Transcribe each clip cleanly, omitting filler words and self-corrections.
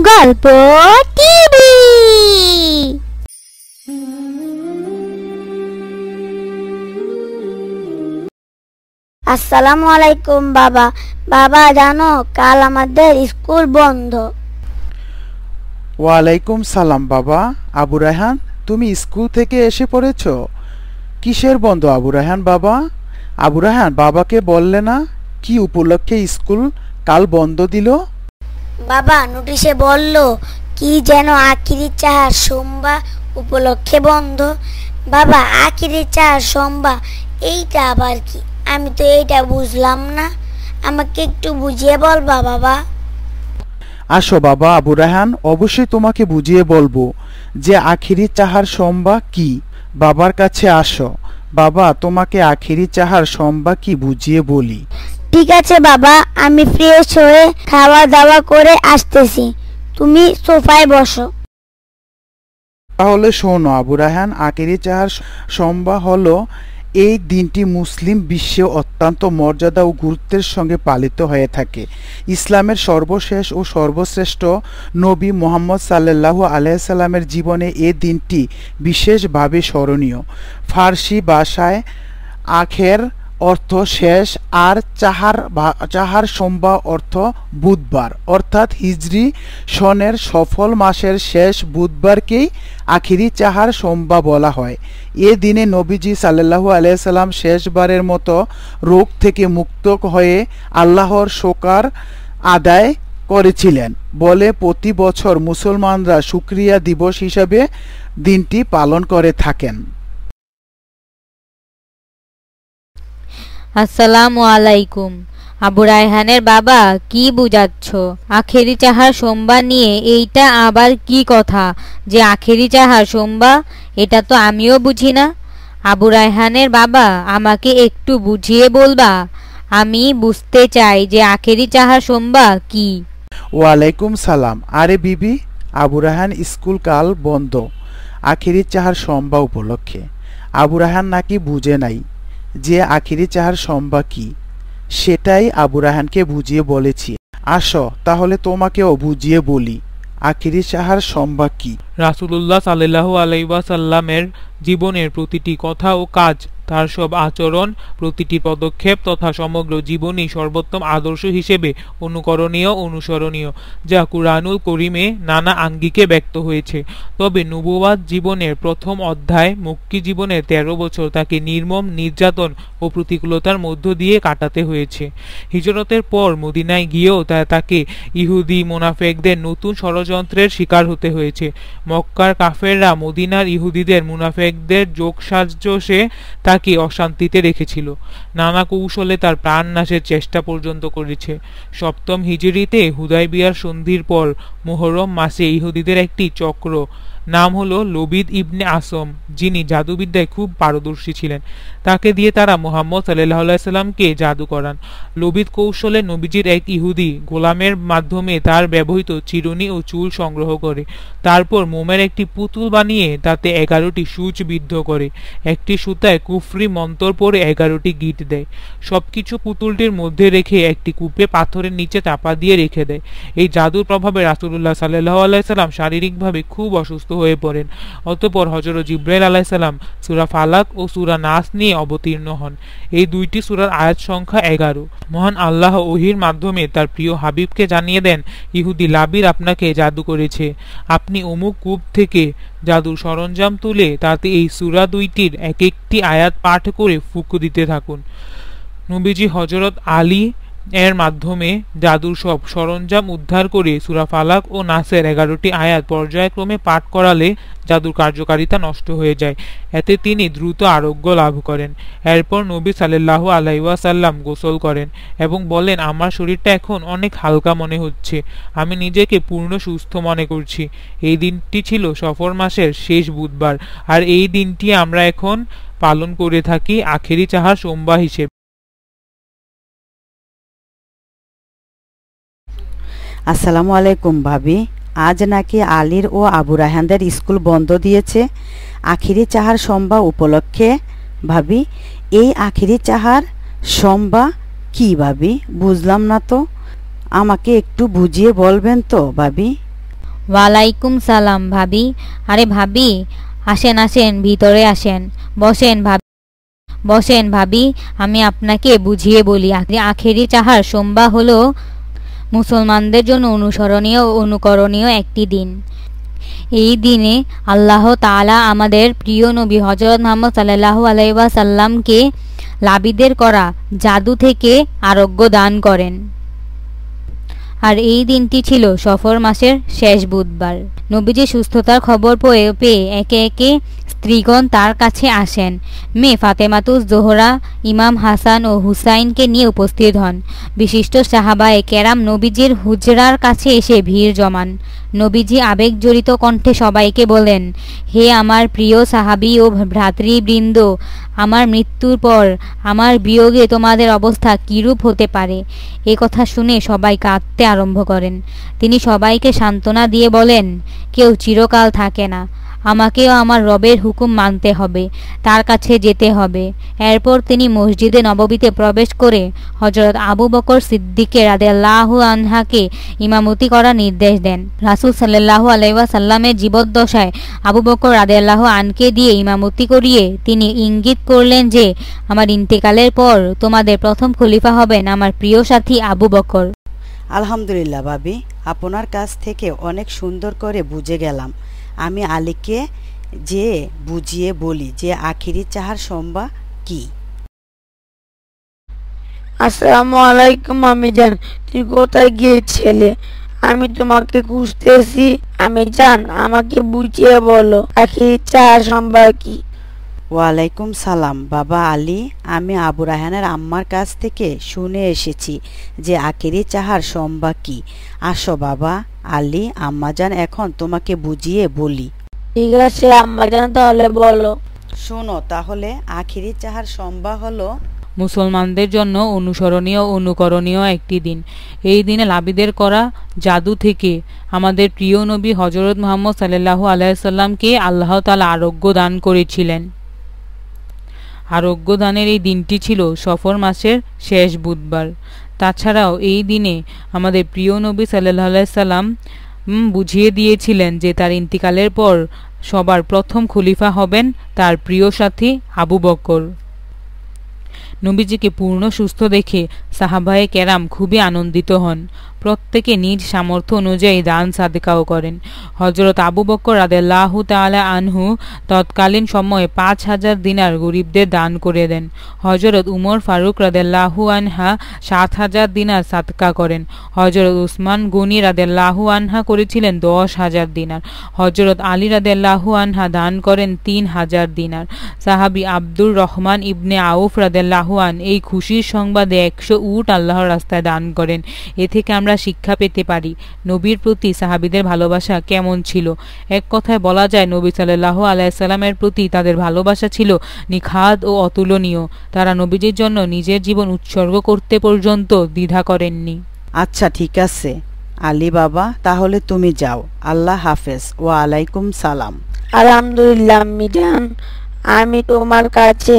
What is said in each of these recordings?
গল্প টিভি। আসসালামু আলাইকুম বাবা। বাবা জানো কাল আমাদের স্কুল বন্ধ। ওয়ালাইকুম সালাম বাবা। আবু রায়হান, তুমি স্কুল থেকে এসে পড়েছো? কিসের বন্ধ আবু রায়হান বাবা? আবু রায়হান বাবাকে বললে না কি উপলক্ষে স্কুল কাল বন্ধ দিল? বাবা নোটিশে বলল কি যেন আখিরি চাহার সোমবার উপলক্ষে বন্ধ। বাবা আখিরি চাহার সোমবার এইটা আবার কি? আমি তো এইটা বুঝলাম না, আমাকে একটু বুঝিয়ে বলবা বাবা। আসো বাবা আবু রায়হান, অবশ্যই তোমাকে বুঝিয়ে বলবো যে আখিরি চাহার সোমবার কি। বাবার কাছে আসো বাবা, তোমাকে আখিরি চাহার সোমবার কি বুঝিয়ে বলি। ঠিক আছে বাবা, আমি ফ্রেশ হয়ে খাওয়া দাওয়া করে আসতেছি, তুমি সোফায় বসো। তাহলে শোনো আবু রায়হান, আখিরি চাহার সোমবার হলো এই দিনটি মুসলিম বিশ্বে অত্যন্ত মর্যাদা ও গুরুত্বের সঙ্গে পালিত হয়ে থাকে। ইসলামের সর্বশেষ ও সর্বশ্রেষ্ঠ নবী মুহাম্মদ সাল্লাল্লাহু আলাইহি সাল্লামের জীবনে এ দিনটি বিশেষভাবে স্মরণীয়। ফার্সি ভাষায় আখের অর্থ শেষ আর চাহার সোমবার অর্থ বুধবার, অর্থাৎ হিজরি সনের সফল মাসের শেষ বুধবারকেই আখিরি চাহার সোমবার বলা হয়। এ দিনে নবীজি সাল্লাল্লাহু আলাইহি সাল্লাম শেষবারের মতো রোগ থেকে মুক্ত হয়ে আল্লাহর শুকর আদায় করেছিলেন বলে প্রতি বছর মুসলমানরা শুকরিয়া দিবস হিসাবে দিনটি পালন করে থাকেন। আসসালামু আলাইকুম। আবু রায়হানের বাবা, কি বুঝাচ্ছ? আখেরি চাহার সোমবার নিয়ে এইটা আবার কি কথা যে আখেরি চাহার সোমবার? এটা তো আমিও বুঝি না। আবু রায়হানের বাবা, আমাকে একটু বুঝিয়ে বলবা? আমি বুঝতে চাই যে আখেরি চাহার সোমবার কি। ওয়ালাইকুম সালাম। আরে বিবি, আবু রায়হান স্কুল কাল বন্ধ আখিরি চাহার সোমবার উপলক্ষে। আবু রায়হান নাকি বুঝে নাই যে আখিরি চাহার সোমবার কি, সেটাই আবু রায়হানকে বুঝিয়ে বলেছি। আসো তাহলে তোমাকেও বুঝিয়ে বলি আখিরি চাহার সোমবার কি। রাসূলুল্লাহ সাল্লাল্লাহু আলাইহি ওয়াসাল্লামের জীবনের প্রতিটি কথা ও কাজ, তার সব আচরণ, প্রতিটি পদক্ষেপ তথা সমগ্র জীবনই সর্বোত্তম আদর্শ হিসেবে অনুকরণীয়, অনুসরণীয়, যা কুরআনুল করিমে নানা আঙ্গিকে ব্যক্ত হয়েছে। তবে নবুওয়াত জীবনের প্রথম অধ্যায় মক্কি জীবনের 13 বছর তাকে নির্মম নির্যাতন ও প্রতিকূলতার মধ্য দিয়ে কাটাতে হয়েছে। হিজরতের পর মদিনায় গিয়েও তাকে ইহুদি মুনাফেকদের নতুন ষড়যন্ত্রের শিকার হতে হয়েছে। মক্কার কাফেররা মদিনার ইহুদিদের মুনাফেকদের যোগসাজশে তাকে অশান্তিতে রেখেছিল, নানা কৌশলে তার প্রাণ নাশের চেষ্টা পর্যন্ত করেছে। সপ্তম হিজরিতে হুদায়বিয়ার সন্ধির পর মুহররম মাসে ইহুদিদের একটি চক্র, নাম হলো লবিদ ইবনে আসম, যিনি জাদুবিদ্যায় খুব পারদর্শী ছিলেন, তাকে দিয়ে তারা মুহাম্মদ সাল্লাল্লাহু আলাইহি সাল্লামকে জাদু করান। লবিদ কৌশলে নবীজির এক ইহুদি গোলামের মাধ্যমে তার ব্যবহৃত চিরুনি ও চুল সংগ্রহ করে, তারপর মোমের একটি পুতুল বানিয়ে তাতে 11টি সূচ বিদ্ধ করে, একটি সুতায় কুফরি মন্তর পরে 11টি গিট দেয়। সবকিছু পুতুলটির মধ্যে রেখে একটি কূপে পাথরের নিচে চাপা দিয়ে রেখে দেয়। এই জাদুর প্রভাবে রাসূলুল্লাহ সাল্লাল্লাহু আলাইহি সাল্লাম শারীরিকভাবে খুব অসুস্থ হয়ে পড়েন। অতঃপর হযরত জিবরাইল আলাইহিস সালাম সূরা ফালাক ও সূরা নাস নিয়ে অবতীর্ণ হন। এই দুইটি সূরার আয়াত সংখ্যা 11। মহান আল্লাহ ওহীর মাধ্যমে তার প্রিয় হাবিবকে জানিয়ে দেন, ইহুদি লাবির আপনাকে জাদু করেছে। আপনি অমুক কূপ থেকে জাদুর সরঞ্জাম তুলে তাতে এই সূরা দুইটির এক একটি আয়াত পাঠ করে ফুঁক দিতে থাকুন। নবীজি হযরত আলী এর মাধ্যমে জাদুর সব সরঞ্জাম উদ্ধার করে সূরা ফালাক ও নাসের 11টি আয়াত পর্যায়ক্রমে পাঠ করালে জাদুর কার্যকারিতা নষ্ট হয়ে যায়। এতে তিনি দ্রুত আরোগ্য লাভ করেন। এরপর নবী সাল্লাল্লাহু আলাইহি ওয়াসাল্লাম গোসল করেন এবং বলেন, আমার শরীরটা এখন অনেক হালকা মনে হচ্ছে, আমি নিজেকে পূর্ণ সুস্থ মনে করছি। এই দিনটি ছিল সফর মাসের শেষ বুধবার, আর এই দিনটি আমরা এখন পালন করে থাকি আখেরি চাহার সোমবার হিসেবে। আসসালামু আলাইকুম ভাবি, আজ নাকি আলীর ও আবু রায়হানদের স্কুল বন্ধ দিয়েছে আখিরি চাহার সোমবার উপলক্ষে। ভাবি, এই আখিরি চাহার সোমবার কি ভাবি? বুঝলাম না তো, আমাকে একটু বুঝিয়ে বলবেন তো ভাবি। ওয়ালাইকুম সালাম ভাবি। আরে ভাবি, আসেন আসেন, ভিতরে আসেন, বসেন ভাবি, বসেন ভাবি। আমি আপনাকে বুঝিয়ে বলি। আখেরি চাহার সোমবার হলো মুসলমানদের জন্য অনুসরণীয় ও অনুকরণীয় একটি দিন। এই দিনে আল্লাহ তাআলা আমাদের প্রিয় নবী হযরত মুহাম্মদ সাল্লাল্লাহু আলাইহি ওয়াসাল্লামকে লাবিদের করা জাদু থেকে আরোগ্য দান করেন। আর এই দিনটি ছিল সফর মাসের শেষ বুধবার। নবীজি সুস্থতার খবর পেয়ে একে একে স্ত্রীগণ তার কাছে আসেন। মেয়ে ফাতেমাতুজ জোহরা ইমাম হাসান ও হুসাইনকে নিয়ে উপস্থিত হন। বিশিষ্ট সাহাবায়ে কেরাম নবীজির হুজরার কাছে এসে ভিড় জমান। নবীজি আবেগজড়িত কণ্ঠে সবাইকে বলেন, হে আমার প্রিয় সাহাবী ও ভ্রাতৃবৃন্দ, আমার মৃত্যুর পর আমার বিয়োগে তোমাদের অবস্থা কিরূপ হতে পারে। এ কথা শুনে সবাই কাঁদতে আরম্ভ করেন। তিনি সবাইকে সান্ত্বনা দিয়ে বলেন, কেউ চিরকাল থাকে না, আমাকেও আমার রবের হুকুম মানতে হবে, তার কাছে যেতে হবে। এরপর তিনি মসজিদে নববীতে প্রবেশ করে হযরত আবু বকর সিদ্দিক রাদিয়াল্লাহু আনহাকে ইমামতি করার নির্দেশ দেন। রাসূল সাল্লাল্লাহু আলাইহি ওয়াসাল্লামের জীবদ্দশায় আবু বকর রাদিয়াল্লাহু আনকে দিয়ে ইমামতি করিয়ে তিনি ইঙ্গিত করলেন যে, আমার ইন্তেকালের পর তোমাদের প্রথম খলিফা হবেন আমার প্রিয় সাথী আবু বকর। আলহামদুলিল্লাহ ভাবি, আপনার কাছ থেকে অনেক সুন্দর করে বুঝে গেলাম। আমি আলীকে যে বুঝিয়ে বলি যে আখিরি চাহার সোমবার কি। আসসালামু আলাইকুম আমি জান, তুই কোথায় গিয়েছিলে? আমি তোমাকে খুঁজতেছি। আমি জান, আমাকে বুঝিয়ে বলো আখিরি চাহার সোমবার কি। ওয়ালাইকুম সালাম বাবা আলী, আমি আবু রায়হানের আম্মার কাছ থেকে শুনে এসেছি যে আখিরি চাহার সোমবার কি। আসো বাবা আলী, আম্মাজান এখন তোমাকে বুঝিয়ে বলি। ঠিক আছে আম্মাজান, তাহলে বলো। শোনো তাহলে, আখিরি চাহার সোমবার হলো মুসলমানদের জন্য অনুসরণীয় অনুকরণীয় একটি দিন। এই দিনে লাবিদের করা জাদু থেকে আমাদের প্রিয় নবী হযরত মুহাম্মদ সাল্লাল্লাহু আলাইহি সাল্লামকে আল্লাহ তাআলা আরোগ্য দান করেছিলেন। আরোগ্য দানের এই দিনটি ছিল সফর মাসের শেষ বুধবার। তাছাড়াও এই দিনে আমাদের প্রিয় নবী সাল্লাল্লাহু আলাইহি সাল্লাম বুঝিয়ে দিয়েছিলেন যে তার ইন্তিকালের পর সবার প্রথম খলিফা হবেন তার প্রিয় সাথী আবু বকর। নবীজিকে পূর্ণ সুস্থ দেখে সাহাবায়ে কেরাম খুবই আনন্দিত হন। প্রত্যেকে নিজ সামর্থ্য অনুযায়ী দান সাদকাও করেন। হযরত আবু বকর রাদিয়াল্লাহু তাআলা আনহু তৎকালীন সময়ে ৫,০০০ দিনার গরিবদের দান করে দেন। হযরত উমর ফারুক রাদিয়াল্লাহু আনহা ৭,০০০ দিনার সাদকা করেন। হযরত উসমান গনি রাদিয়াল্লাহু আনহা করেছিলেন ১০,০০০ দিনার। হযরত আলী রাদিয়াল্লাহু আনহা দান করেন ৩,০০০ দিনার। সাহাবী আব্দুর রহমান ইবনে আউফ রাদিয়াল্লাহু আন এই খুশির সংবাদে ১০০ উট আল্লাহর রাস্তায় দান করেন। এ থেকে আমরা শিক্ষা পেতে পারি নবীর প্রতি সাহাবীদের ভালোবাসা কেমন ছিল। এক কথায় বলা যায় নবী সাল্লাল্লাহু আলাইহি সাল্লামের প্রতি তাদের ভালোবাসা ছিল নিখাদ ও অতুলনীয়। তারা নবীজির জন্য নিজের জীবন উৎসর্গ করতে পর্যন্ত দ্বিধা করেননি। আচ্ছা ঠিক আছে আলী বাবা, তাহলে তুমি যাও। আল্লাহ হাফেজ। ওয়া আলাইকুম সালাম। আলহামদুলিল্লাহ আম্মি জান, আমি তোমার কাছে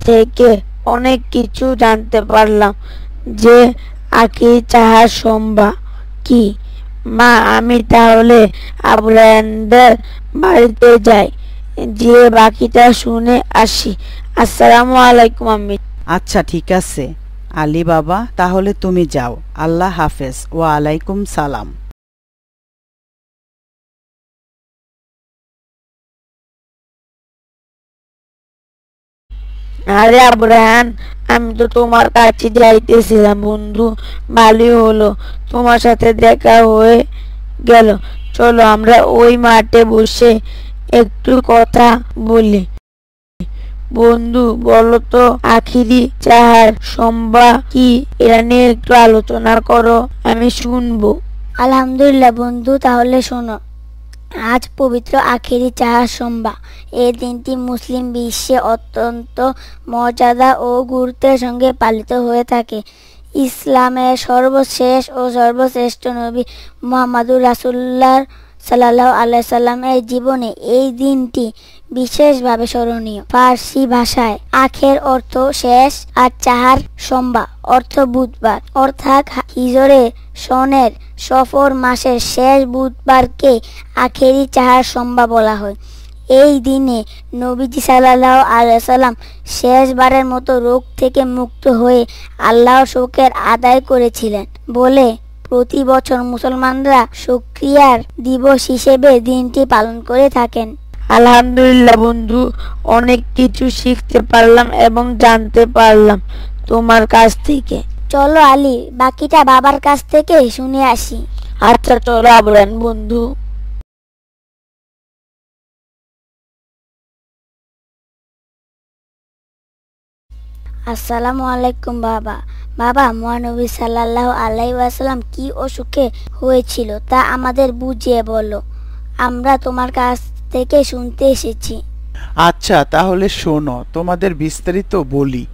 থেকে অনেক কিছু জানতে পারলাম যে আখিরি চাহার সোমবার কি। মা, আমি তাহলে আবু রায়হানদের বাড়িতে যাই, যে বাকিটা শুনে আসি। আসসালামু আলাইকুম আম্মি। আচ্ছা ঠিক আছে আলী বাবা, তাহলে তুমি যাও। আল্লাহ হাফেজ। ওয়া আলাইকুম সালাম। আরে আবু রায়হান, আমি তো তোমার কাছে যাইতেছিলাম বন্ধু, ভালোই হলো তোমার সাথে দেখা হয়ে গেল। চলো আমরা ওই মাঠে বসে একটু কথা বলি। বন্ধু বলো তো আখিরি চাহার সোমবার কি, এটা নিয়ে একটু আলোচনা করো, আমি শুনবো। আলহামদুলিল্লাহ বন্ধু, তাহলে শোনো। আজ পবিত্র আখিরি চাহার সোমবার। এই দিনটি মুসলিম বিশ্বে অত্যন্ত মর্যাদা ও গুরুত্বের সঙ্গে পালিত হয়ে থাকে। ইসলামের সর্বশেষ ও সর্বশ্রেষ্ঠ নবী মুহাম্মদুর রাসূলুল্লাহ সাল্লাল্লাহু আলাইহি সাল্লামের জীবনে এই দিনটি বিশেষভাবে স্মরণীয়। ফার্সি ভাষায় আখের অর্থ শেষ আর চাহার সোমবা অর্থ বুধবার, অর্থাৎ হিজরে সনের সফর মাসের শেষ বুধবারকে আখেরি চাহার সোমবা বলা হয়। এই দিনে নবীজি সাল্লাল্লাহু আলাইহি ওয়াসাল্লাম শেষবারের মতো রোগ থেকে মুক্ত হয়ে আল্লাহর শুকর আদায় করেছিলেন বলে প্রতি বছর মুসলমানরা শুকরিয়ার দিবস হিসেবে দিনটি পালন করে থাকেন। আলহামদুলিল্লাহ বন্ধু, অনেক কিছু শিখতে পারলাম এবং জানতে পারলাম তোমার কাছ থেকে। চলো আলী, বাকিটা বাবার কাছ থেকে শুনে আসি। আচ্ছা চলো আবরান বন্ধু। আসসালামু আলাইকুম বাবা। বাবা, মহানবী সাল্লাল্লাহু আলাইহি ওয়াসাল্লাম কি অসুখে হয়েছিল তা আমাদের বুঝিয়ে বলো, আমরা তোমার কাছ থেকে শুনতে এসেছি। আচ্ছা, তাহলে শোনো, তোমাদের বিস্তারিত বলি।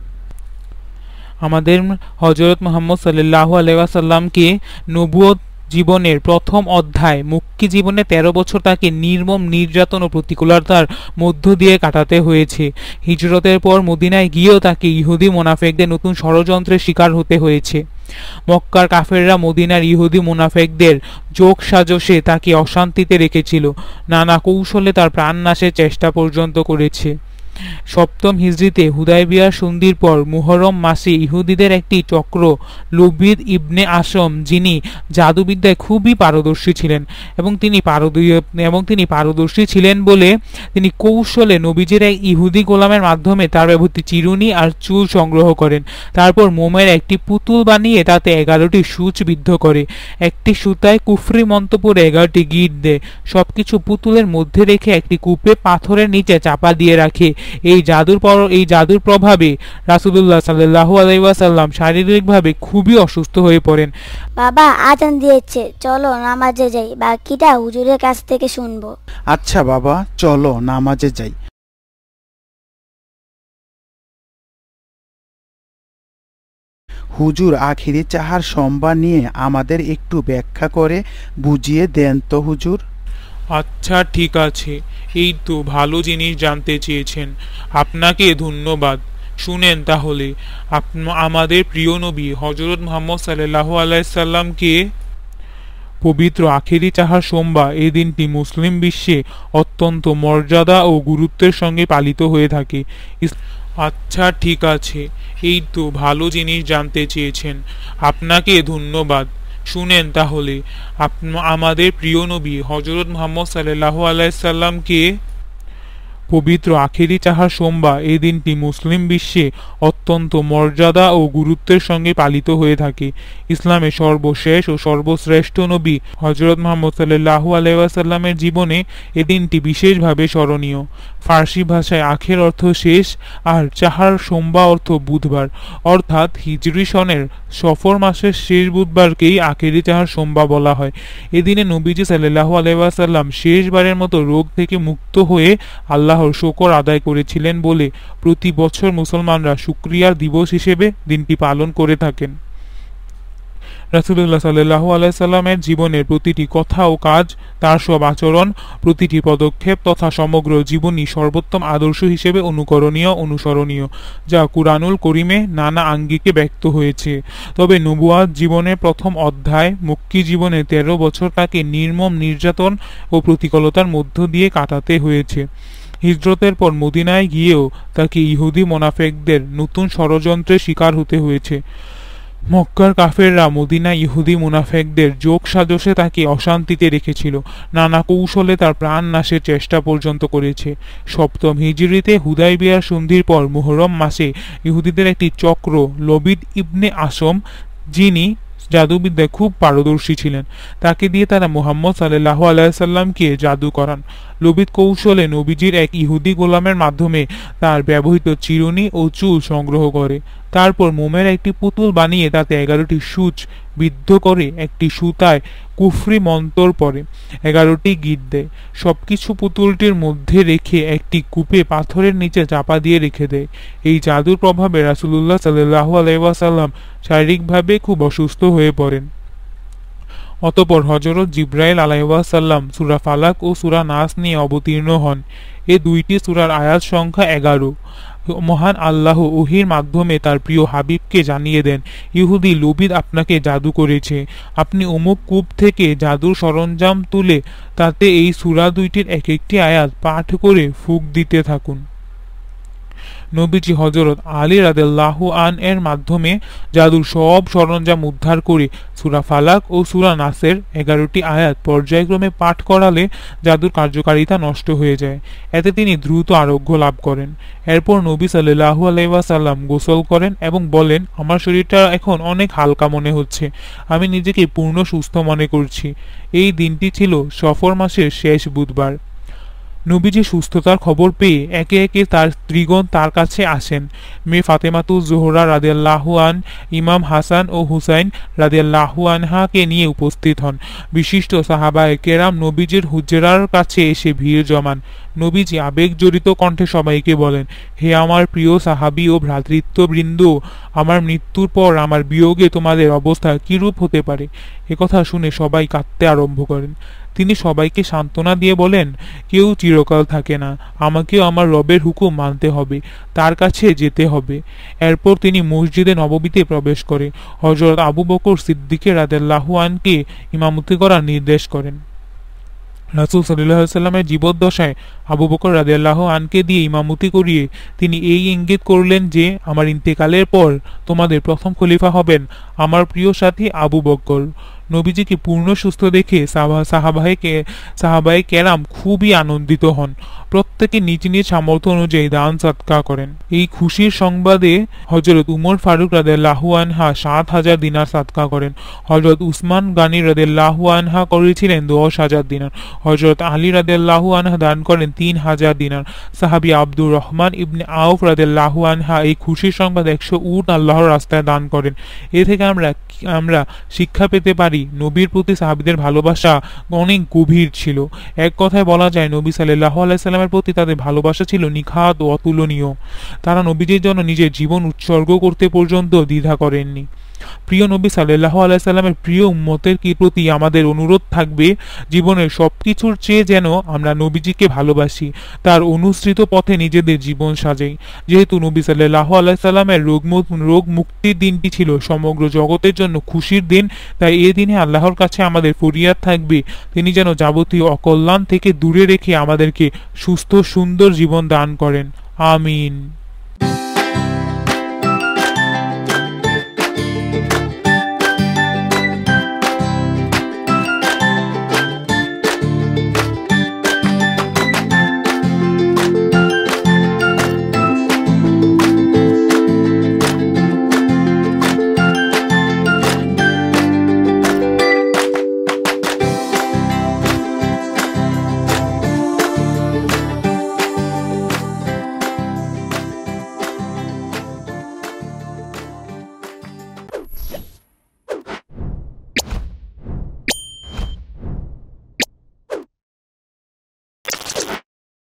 আমাদের হযরত মুহাম্মদ সাল্লাল্লাহু আলাইহি ওয়াসাল্লামকে নবুয়ত জীবনের প্রথম অধ্যায় মুক্কি জীবনে 13 বছর তাকে নির্মম নির্যাতন ও প্রতিকূলতার মধ্য দিয়ে কাটাতে হয়েছে। হিজরতের পর মদিনায় গিয়েও তাকে ইহুদি মুনাফিকদের নতুন ষড়যন্ত্রের শিকার হতে হয়েছে। মক্কার কাফেররা মদিনার ইহুদি মুনাফিকদের যোগ সাজশে তাকে অশান্তিতে রেখেছিল, নানা কৌশলে তার প্রাণনাশের চেষ্টা পর্যন্ত করেছে। সপ্তম হিজরিতে হুদায়বিয়ার সন্ধির পর মুহররম মাসে ইহুদিদের একটি চক্র লুবিদ ইবনে আসম, যিনি জাদুবিদ্যায় খুবই পারদর্শী ছিলেন এবং তিনি পারদর্শী ছিলেন বলে তিনি কৌশলে নবীজির এক ইহুদি গোলামের মাধ্যমে তার ব্যবহৃত চিরুনি আর চুল সংগ্রহ করেন। তারপর মোমের একটি পুতুল বানিয়ে তাতে 11টি সূচ বিদ্ধ করে, একটি সুতায় কুফরি মন্ত্র পড়ে 11টি গিট দেয়। সবকিছু পুতুলের মধ্যে রেখে একটি কূপে পাথরের নিচে চাপা দিয়ে রাখে। এই জাদুর প্রভাবে রাসূলুল্লাহ সাল্লাল্লাহু আলাইহি ওয়াসাল্লাম শারীরিকভাবে খুবই অসুস্থ হয়ে পড়েন। বাবা, আজান দিয়েছে, চলো নামাজে যাই, বাকিটা হুজুরের কাছ থেকে শুনবো। আচ্ছা বাবা, চলো নামাজে যাই। হুজুর, আখিরি চাহার সম্বা নিয়ে আমাদের একটু ব্যাখ্যা করে বুঝিয়ে দেন তো হুজুর। আচ্ছা ঠিক আছে, এই তো ভালো জিনিস জানতে চেয়েছেন, আপনাকে ধন্যবাদ। শুনেন তাহলে, আমাদের প্রিয় নবী হযরত মুহাম্মদ সাল্লাল্লাহু আলাইহি সাল্লামকে পবিত্র আখেরি চাহার সোমবার এই দিনটি মুসলিম বিশ্বে অত্যন্ত মর্যাদা ও গুরুত্বের সঙ্গে পালিত হয়ে থাকে। আচ্ছা ঠিক আছে, এই তো ভালো জিনিস জানতে চেয়েছেন, আপনাকে ধন্যবাদ। শুনেন তাহলে, আমাদের প্রিয় নবী হযরত মুহাম্মদ সাল্লাল্লাহু আলাইহি সাল্লামকে পবিত্র আখেরি চাহার সোমবার এই দিনটি মুসলিম বিশ্বে অত্যন্ত মর্যাদা ও গুরুত্বের সঙ্গে পালিত হয়ে থাকে। ইসলামের সর্বশেষ ও সর্বশ্রেষ্ঠ নবী হযরত মুহাম্মদ সাল্লাল্লাহু আলাইহি ওয়াসাল্লামের জীবনে এই দিনটি বিশেষভাবে স্মরণীয়। ফার্সি ভাষায় আখের অর্থ শেষ আর চাহার সোমবার অর্থ বুধবার, অর্থাৎ হিজরি সনের সফর মাসের শেষ বুধবারকেই আখেরি চাহার সোমবার বলা হয়। এদিনে নবীজি সাল্লাল্লাহু আলাইহি ওয়াসাল্লাম শেষবারের মতো রোগ থেকে মুক্ত হয়ে আল্লাহর শুকর আদায় করেছিলেন বলে প্রতি বছর মুসলমানরা শুকরিয়ার দিবস হিসেবে দিনটি পালন করে থাকেন। রাসূলুল্লাহ সাল্লাল্লাহু আলাইহি সাল্লামের জীবনের প্রতিটি কথা ও কাজ, তার সব আচরণ, প্রতিটি পদক্ষেপ তথা সমগ্র জীবনী সর্বোত্তম আদর্শ হিসেবে অনুসরণীয়, যা কুরআনুল করিমে নানা আঙ্গিকে ব্যক্ত হয়েছে। তবে নবুয়াত জীবনের প্রথম অধ্যায় মক্কি জীবনে 13 বছর তাকে নির্মম নির্যাতন ও প্রতিকূলতার মধ্য দিয়ে কাটাতে হয়েছে। হিজরতের পর মদিনায় গিয়েও তাকে ইহুদি মুনাফিকদের নতুন ষড়যন্ত্রের শিকার হতে হয়েছে। মক্কার কাফেররা মদিনায় ইহুদি মুনাফিকদের যোগ সাজশে তাকে অশান্তিতে রেখেছিল, নানা কৌশলে তার প্রাণ নাশের চেষ্টা পর্যন্ত করেছে। সপ্তম হিজরিতে হুদায়বিয়ার সন্ধির পর মুহররম মাসে ইহুদিদের একটি চক্র লবিদ ইবনে আসম, যিনি জাদুবিদ্যায় খুব পারদর্শী ছিলেন, তাকে দিয়ে তারা মুহাম্মদ সাল্লাল্লাহু আলাইহি সাল্লামকে জাদু করান। লবিদ কৌশলে নবীজির এক ইহুদি গোলামের মাধ্যমে তার ব্যবহৃত চিরুনি ও চুল সংগ্রহ করে। তারপর মোমের একটি পুতুল বানিয়ে তাতে 11টি সূচ বিদ্ধ করে একটি সুতায় কুফরি মন্তর পরে 11টি গিট দেয়। সবকিছু পুতুলটির মধ্যে রেখে একটি কূপে পাথরের নিচে চাপা দিয়ে রেখে দেয়। এই জাদুর প্রভাবে রাসূলুল্লাহ সাল্লাল্লাহু আলাইহি ওয়াসাল্লাম শারীরিকভাবে খুব অসুস্থ হয়ে পড়েন। অতঃপর হযরত জিবরাইল আলাইহিসসালাম সূরা ফালাক ও সূরা নাস নিয়ে অবতীর্ণ হন। এই দুইটি সূরার আয়াত সংখ্যা 11। মহান আল্লাহ ওহীর মাধ্যমে তার প্রিয় হাবিবকে জানিয়ে দেন, ইহুদি লুবিদ আপনাকে জাদু করেছে, আপনি অমুক কূপ থেকে জাদুর সরঞ্জাম তুলে তাতে এই সূরা দুইটির এক একটি আয়াত পাঠ করে ফুঁক দিতে থাকুন। নবীজি হযরত আলী রাদিয়াল্লাহু আন এর মাধ্যমে জাদুর সব সরঞ্জাম উদ্ধার করে সূরা ফালাক ও সূরা নাসের 11টি আয়াত পর্যায়ক্রমে পাঠ করালে জাদুর কার্যকারিতা নষ্ট হয়ে যায়। এতে তিনি দ্রুত আরোগ্য লাভ করেন। এরপর নবী সাল্লাল্লাহু আলাইহি ওয়াসাল্লাম গোসল করেন এবং বলেন, আমার শরীরটা এখন অনেক হালকা মনে হচ্ছে, আমি নিজেকে পূর্ণ সুস্থ মনে করছি। এই দিনটি ছিল সফর মাসের শেষ বুধবার। নবীজি সুস্থতার খবর পেয়ে একে একে তার স্ত্রীগণ তার কাছে আসেন। মেয়ে ফাতেমাতুজ জোহরা রাদিয়াল্লাহু আন ইমাম হাসান ও হুসাইন রাদিয়াল্লাহু আনহাকে নিয়ে উপস্থিত হন। বিশিষ্ট সাহাবায়ে কেরাম নবীজির হুজরার কাছে এসে ভিড় জমান। নবীজি আবেগজড়িত কণ্ঠে সবাইকে বলেন, হে আমার প্রিয় সাহাবী ও ভ্রাতৃত্ববৃন্দ, আমার মৃত্যুর পর আমার বিয়োগে তোমাদের অবস্থা কিরূপ হতে পারে। একথা শুনে সবাই কাঁদতে আরম্ভ করেন। তিনি সবাইকে সান্ত্বনা দিয়ে বলেন, কেউ চিরকাল থাকে না, আমাকেও আমার রবের হুকুম মানতে হবে, তার কাছে যেতে হবে। এরপর তিনি মসজিদে নববীতে প্রবেশ করে হযরত আবু বকর সিদ্দিক রাদিয়াল্লাহু আনকে ইমামতি করার নির্দেশ করেন। রাসূল সাল্লাল্লাহু আলাইহি ওয়াসাল্লামের জীবদ্দশায় আবু বকর রাদিয়াল্লাহু আনকে দিয়ে ইমামতি করিয়ে তিনি এই ইঙ্গিত করলেন যে, আমার ইন্তেকালের পর তোমাদের প্রথম খলিফা হবেন আমার প্রিয় সাথী আবু বকর। নবীজিকে পূর্ণ সুস্থ দেখে সাহাবায়ে কেরাম খুবই আনন্দিত হন। প্রত্যেকে নিজ নিজ সামর্থ্য অনুযায়ী দান সদকা করেন। এই খুশির সংবাদে হযরত উমর ফারুক রাদিয়াল্লাহু আনহা ৭,০০০ দিনার সদকা করেন। হযরত উসমান গানী রাদিয়াল্লাহু আনহা করেছিলেন ১০,০০০ দিনার। হযরত আলী রাদিয়াল্লাহু আনহা দান করেন ৩,০০০ দিনার। সাহাবী আব্দুর রহমান ইবনে আউফ রাদিয়াল্লাহু আনহা এই খুশির সংবাদ ১০০ উট আল্লাহর রাস্তায় দান করেন। এ থেকে আমরা শিক্ষা পেতে পারি, নবীর প্রতি সাহাবীদের ভালোবাসা অনেক গভীর ছিল। এক কথায় বলা যায়, নবী সাল্লাল্লাহু আলাইহি সাল্লামের প্রতি তাদের ভালোবাসা ছিল নিখাত ও অতুলনীয়। তারা নবীজির জন্য নিজের জীবন উৎসর্গ করতে পর্যন্ত দ্বিধা করেননি। প্রিয় নবী সাল্লাল্লাহু আলাইহি সাল্লামের প্রিয় উম্মতের প্রতি আমাদের অনুরোধ থাকবে, জীবনের সবকিছুর চেয়ে যেন আমরা নবীজিকে ভালোবাসি, তার অনুসৃত পথে নিজেদের জীবন সাজাই। যেহেতু নবী সাল্লাল্লাহু আলাইহি সাল্লামের রোগ মুক্তির দিনটি ছিল সমগ্র জগতের জন্য খুশির দিন, তাই এই দিনে আল্লাহর কাছে আমাদের ফরিয়াদ থাকবে, তিনি যেন যাবতীয় অকল্যাণ থেকে দূরে রেখে আমাদেরকে সুস্থ সুন্দর জীবন দান করেন। আমিন।